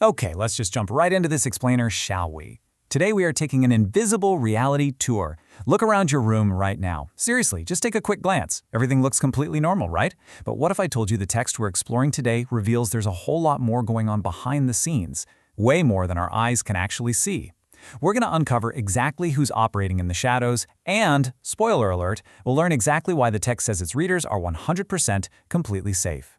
Okay, let's just jump right into this explainer, shall we? Today we are taking an invisible reality tour. Look around your room right now. Seriously, just take a quick glance. Everything looks completely normal, right? But what if I told you the text we're exploring today reveals there's a whole lot more going on behind the scenes, way more than our eyes can actually see? We're going to uncover exactly who's operating in the shadows, and, spoiler alert, we'll learn exactly why the text says its readers are 100% completely safe.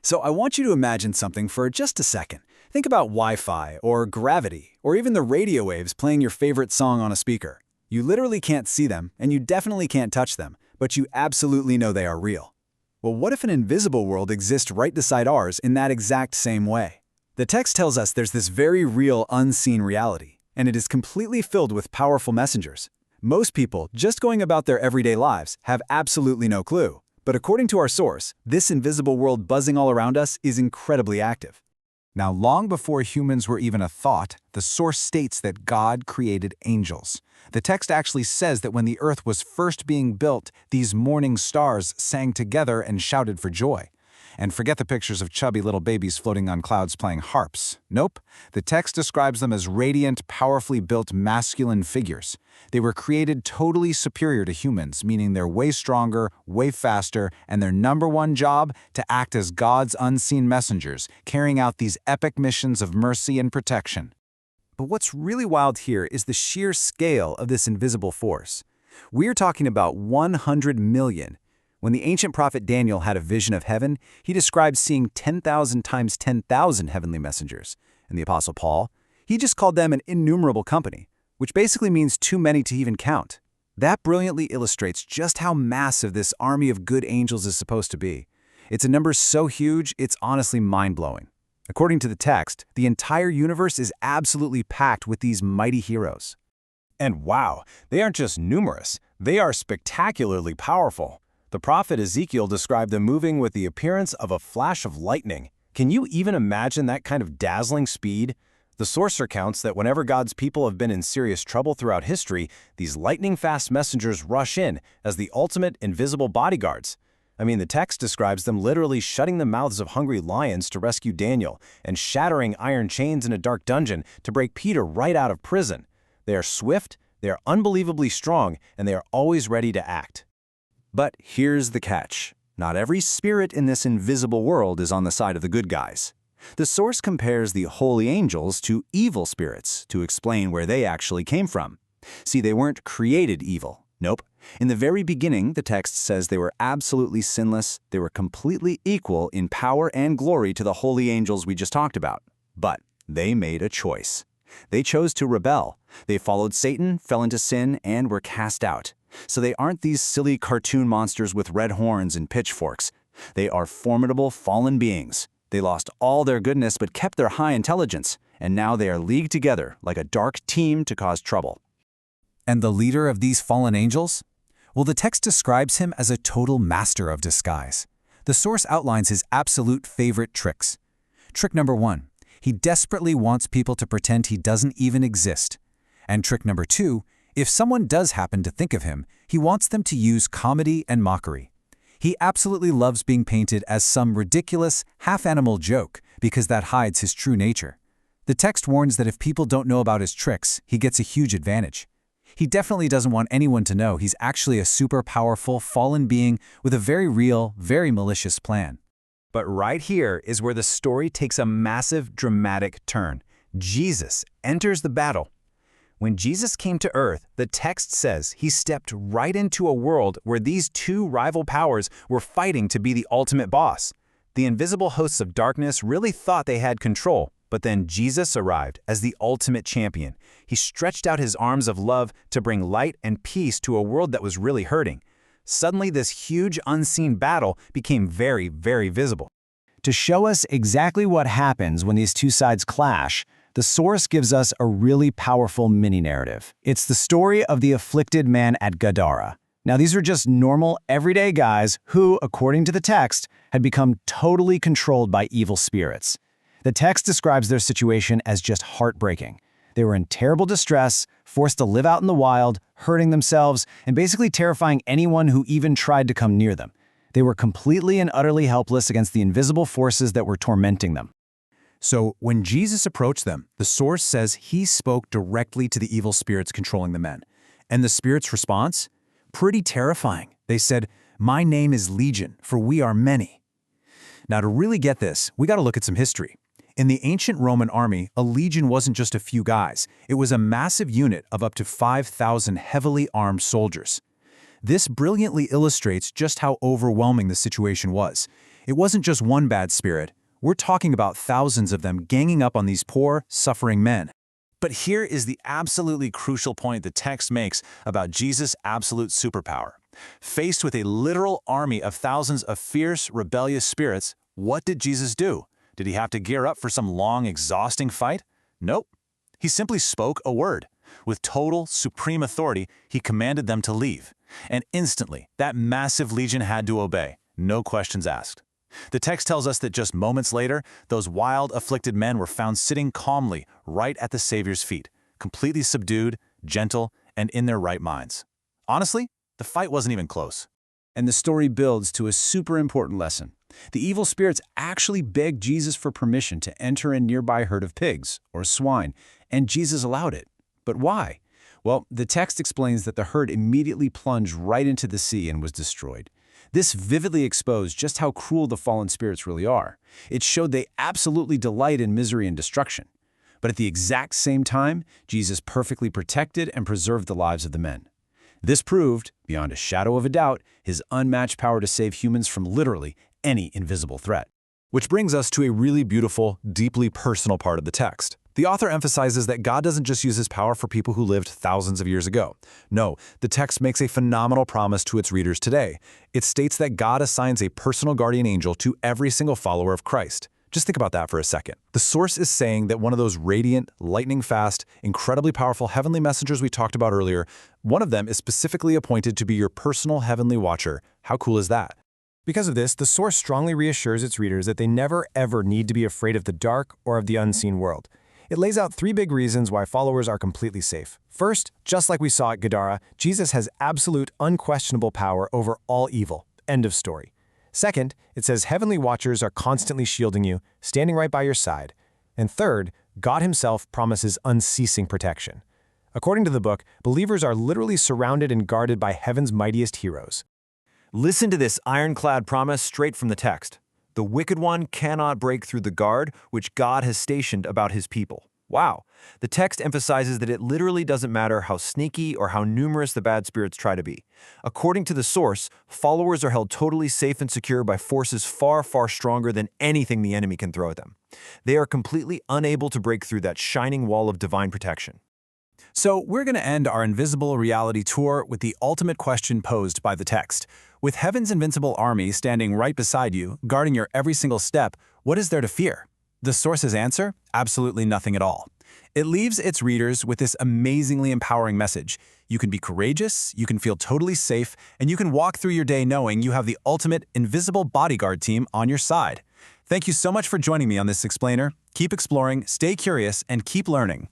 So I want you to imagine something for just a second. Think about Wi-Fi or gravity or even the radio waves playing your favorite song on a speaker. You literally can't see them and you definitely can't touch them, but you absolutely know they are real. Well, what if an invisible world exists right beside ours in that exact same way? The text tells us there's this very real unseen reality, and it is completely filled with powerful messengers. Most people, just going about their everyday lives, have absolutely no clue. But according to our source, this invisible world buzzing all around us is incredibly active. Now, long before humans were even a thought, the source states that God created angels. The text actually says that when the earth was first being built, these morning stars sang together and shouted for joy. And forget the pictures of chubby little babies floating on clouds playing harps. Nope, the text describes them as radiant, powerfully built masculine figures. They were created totally superior to humans, meaning they're way stronger, way faster, and their number one job, to act as God's unseen messengers, carrying out these epic missions of mercy and protection. But what's really wild here is the sheer scale of this invisible force. We're talking about 100 million. When the ancient prophet Daniel had a vision of heaven, he described seeing 10,000 times 10,000 heavenly messengers. And the Apostle Paul, he just called them an innumerable company, which basically means too many to even count. That brilliantly illustrates just how massive this army of good angels is supposed to be. It's a number so huge, it's honestly mind-blowing. According to the text, the entire universe is absolutely packed with these mighty heroes. And wow, they aren't just numerous, they are spectacularly powerful. The prophet Ezekiel described them moving with the appearance of a flash of lightning. Can you even imagine that kind of dazzling speed? The source recounts that whenever God's people have been in serious trouble throughout history, these lightning-fast messengers rush in as the ultimate invisible bodyguards. I mean, the text describes them literally shutting the mouths of hungry lions to rescue Daniel and shattering iron chains in a dark dungeon to break Peter right out of prison. They are swift, they are unbelievably strong, and they are always ready to act. But here's the catch. Not every spirit in this invisible world is on the side of the good guys. The source compares the holy angels to evil spirits to explain where they actually came from. See, they weren't created evil. Nope. In the very beginning, the text says they were absolutely sinless, they were completely equal in power and glory to the holy angels we just talked about. But they made a choice. They chose to rebel. They followed Satan, fell into sin, and were cast out. So they aren't these silly cartoon monsters with red horns and pitchforks. They are formidable fallen beings. They lost all their goodness but kept their high intelligence, and now they are leagued together like a dark team to cause trouble. And the leader of these fallen angels? Well, the text describes him as a total master of disguise. The source outlines his absolute favorite tricks. Trick number 1, he desperately wants people to pretend he doesn't even exist. And trick number 2, if someone does happen to think of him, he wants them to use comedy and mockery. He absolutely loves being painted as some ridiculous, half-animal joke because that hides his true nature. The text warns that if people don't know about his tricks, he gets a huge advantage. He definitely doesn't want anyone to know he's actually a super powerful, fallen being with a very real, very malicious plan. But right here is where the story takes a massive, dramatic turn. Jesus enters the battle. When Jesus came to earth, the text says he stepped right into a world where these two rival powers were fighting to be the ultimate boss. The invisible hosts of darkness really thought they had control, but then Jesus arrived as the ultimate champion. He stretched out his arms of love to bring light and peace to a world that was really hurting. Suddenly, this huge unseen battle became very, very visible. To show us exactly what happens when these two sides clash, the source gives us a really powerful mini-narrative. It's the story of the afflicted man at Gadara. Now, these are just normal, everyday guys who, according to the text, had become totally controlled by evil spirits. The text describes their situation as just heartbreaking. They were in terrible distress, forced to live out in the wild, hurting themselves, and basically terrifying anyone who even tried to come near them. They were completely and utterly helpless against the invisible forces that were tormenting them. So when Jesus approached them, the source says he spoke directly to the evil spirits controlling the men. And the spirits' response? Pretty terrifying. They said, "My name is Legion, for we are many." Now, to really get this, we got to look at some history. In the ancient Roman army, a legion wasn't just a few guys. It was a massive unit of up to 5,000 heavily armed soldiers. This brilliantly illustrates just how overwhelming the situation was. It wasn't just one bad spirit. We're talking about thousands of them ganging up on these poor, suffering men. But here is the absolutely crucial point the text makes about Jesus' absolute superpower. Faced with a literal army of thousands of fierce, rebellious spirits, what did Jesus do? Did he have to gear up for some long, exhausting fight? Nope. He simply spoke a word. With total, supreme authority, he commanded them to leave. And instantly, that massive legion had to obey, no questions asked. The text tells us that just moments later, those wild, afflicted men were found sitting calmly right at the Savior's feet, completely subdued, gentle, and in their right minds. Honestly, the fight wasn't even close. And the story builds to a super important lesson. The evil spirits actually begged Jesus for permission to enter a nearby herd of pigs, or swine, and Jesus allowed it. But why? Well, the text explains that the herd immediately plunged right into the sea and was destroyed. This vividly exposed just how cruel the fallen spirits really are. It showed they absolutely delight in misery and destruction. But at the exact same time, Jesus perfectly protected and preserved the lives of the men. This proved, beyond a shadow of a doubt, his unmatched power to save humans from literally any invisible threat. Which brings us to a really beautiful, deeply personal part of the text. The author emphasizes that God doesn't just use his power for people who lived thousands of years ago. No, the text makes a phenomenal promise to its readers today. It states that God assigns a personal guardian angel to every single follower of Christ. Just think about that for a second. The source is saying that one of those radiant, lightning-fast, incredibly powerful heavenly messengers we talked about earlier, one of them is specifically appointed to be your personal heavenly watcher. How cool is that? Because of this, the source strongly reassures its readers that they never ever need to be afraid of the dark or of the unseen world. It lays out 3 big reasons why followers are completely safe. First, just like we saw at Gadara, Jesus has absolute, unquestionable power over all evil. End of story. Second, it says heavenly watchers are constantly shielding you, standing right by your side. And third, God himself promises unceasing protection. According to the book, believers are literally surrounded and guarded by heaven's mightiest heroes. Listen to this ironclad promise straight from the text. The wicked one cannot break through the guard which God has stationed about his people. Wow. The text emphasizes that it literally doesn't matter how sneaky or how numerous the bad spirits try to be. According to the source, followers are held totally safe and secure by forces far, far stronger than anything the enemy can throw at them. They are completely unable to break through that shining wall of divine protection. So we're going to end our invisible reality tour with the ultimate question posed by the text. With heaven's invincible army standing right beside you, guarding your every single step, what is there to fear? The source's answer? Absolutely nothing at all. It leaves its readers with this amazingly empowering message. You can be courageous, you can feel totally safe, and you can walk through your day knowing you have the ultimate invisible bodyguard team on your side. Thank you so much for joining me on this explainer. Keep exploring, stay curious, and keep learning.